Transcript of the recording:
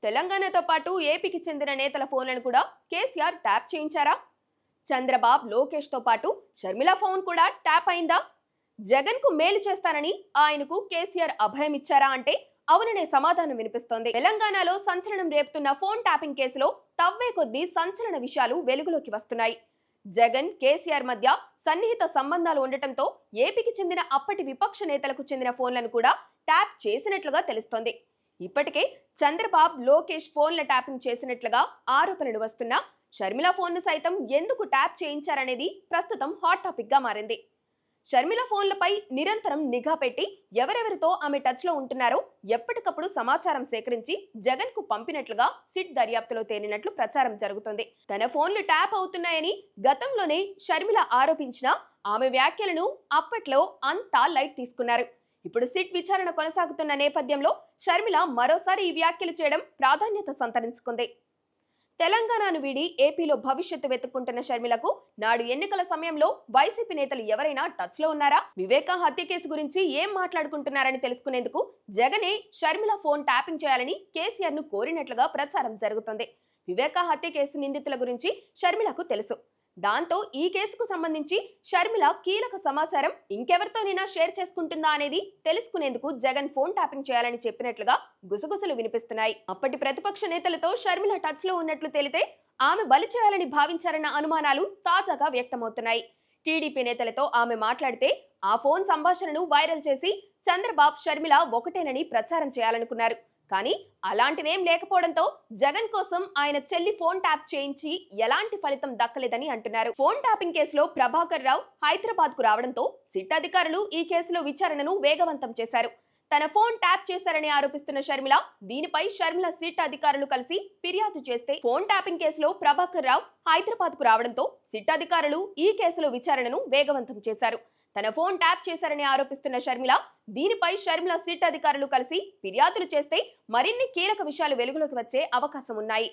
తెలంగాణతో పాటు ఏపీకి చెందిన నేతల ఫోన్లను కూడా కేసీఆర్ ట్యాప్ చేయించారా? చంద్రబాబు, లోకేష్ తో పాటు షర్మిల ఫోన్ కూడా ట్యాప్ అయిందా? జగన్ కు మేలు చేస్తానని ఆయనకు కేసీఆర్ అభయం ఇచ్చారా అంటే అవుననే సమాధానం వినిపిస్తోంది. తెలంగాణలో సంచలనం రేపుతున్న ఫోన్ ట్యాపింగ్ కేసులో తవ్వే కొద్దీ సంచలన విషయాలు వెలుగులోకి వస్తున్నాయి. జగన్, కేసీఆర్ మధ్య సన్నిహిత సంబంధాలు ఉండటంతో ఏపీకి చెందిన అప్పటి విపక్ష నేతలకు చెందిన ఫోన్లను కూడా ట్యాప్ చేసినట్లుగా తెలుస్తోంది. ఇప్పటికే చంద్రబాబు, లోకేష్ ఫోన్ల ట్యాపింగ్ చేసినట్లుగా ఆరోపణలు వస్తున్నా షర్మిల ఫోన్ను సైతం ఎందుకు ట్యాప్ చేయించారనేది ప్రస్తుతం హాట్ టాపిక్ గా మారింది. షర్మిల ఫోన్లపై నిరంతరం నిఘా పెట్టి ఎవరెవరితో ఆమె టచ్ లో ఉంటున్నారో ఎప్పటికప్పుడు సమాచారం సేకరించి జగన్ కు పంపినట్లుగా సిట్ దర్యాప్తులో తేలినట్లు ప్రచారం జరుగుతోంది. తన ఫోన్లు ట్యాప్ అవుతున్నాయని గతంలోనే షర్మిల ఆరోపించినా ఆమె వ్యాఖ్యలను అప్పట్లో అంతా లైట్ తీసుకున్నారు. ఇప్పుడు సిట్ విచారణ కొనసాగుతున్న నేపథ్యంలో షర్మిల మరోసారి ఈ వ్యాఖ్యలు చేయడం ప్రాధాన్యత సంతరించుకుంది. తెలంగాణను వీడి ఏపీలో భవిష్యత్తు వెతుక్కుంటున్న షర్మిలకు నాడు ఎన్నికల సమయంలో వైసీపీ నేతలు ఎవరైనా టచ్ లో ఉన్నారా? వివేకా హత్య కేసు గురించి ఏం మాట్లాడుకుంటున్నారని తెలుసుకునేందుకు జగనే షర్మిల ఫోన్ ట్యాపింగ్ చేయాలని కేసీఆర్ ను కోరినట్లుగా ప్రచారం జరుగుతుంది. వివేకా హత్య కేసు నిందితుల గురించి షర్మిలకు తెలుసు. దాంతో ఈ కేసుకు సంబంధించి షర్మిల కీలక సమాచారం ఇంకెవరితోనైనా షేర్ చేసుకుంటుందా అనేది తెలుసుకునేందుకు జగన్ ఫోన్ ట్యాపింగ్ చేయాలని చెప్పినట్లుగా గుసగుసలు వినిపిస్తున్నాయి. అప్పటి ప్రతిపక్ష నేతలతో షర్మిల టచ్ లో ఉన్నట్లు తేలితే ఆమె బలి చేయాలని భావించారన్న అనుమానాలు తాజాగా వ్యక్తమవుతున్నాయి. టీడీపీ నేతలతో ఆమె మాట్లాడితే ఆ ఫోన్ సంభాషణను వైరల్ చేసి చంద్రబాబు, షర్మిల ఒకటేనని ప్రచారం చేయాలనుకున్నారు. కానీ అలాంటిదేం లేకపోవడంతో జగన్ కోసం ఆయన చెల్లి ఫోన్ ట్యాప్ చేయించి ఎలాంటి ఫలితం దక్కలేదని అంటున్నారు. ఫోన్ ట్యాపింగ్ కేసులో ప్రభాకర్ రావు హైదరాబాద్ కు రావడంతో సిట్ అధికారులు ఈ కేసులో విచారణను వేగవంతం చేశారు. తన ఫోన్ ట్యాప్ చేశారని ఆరోపిస్తున్న షర్మిల, దీనిపై షర్మిల సిట్ అధికారులు కలిసి ఫిర్యాదు చేస్తే ఫోన్ ట్యాపింగ్ కేసులో ప్రభాకర్ రావు హైదరాబాద్ కు రావడంతో సిట్ అధికారులు ఈ కేసులో విచారణను వేగవంతం చేశారు. తన ఫోన్ ట్యాప్ చేశారని ఆరోపిస్తున్న షర్మిల, దీనిపై షర్మిల సిట్ అధికారులు కలిసి ఫిర్యాదులు చేస్తే మరిన్ని కీలక విషయాలు వెలుగులోకి వచ్చే అవకాశం ఉన్నాయి.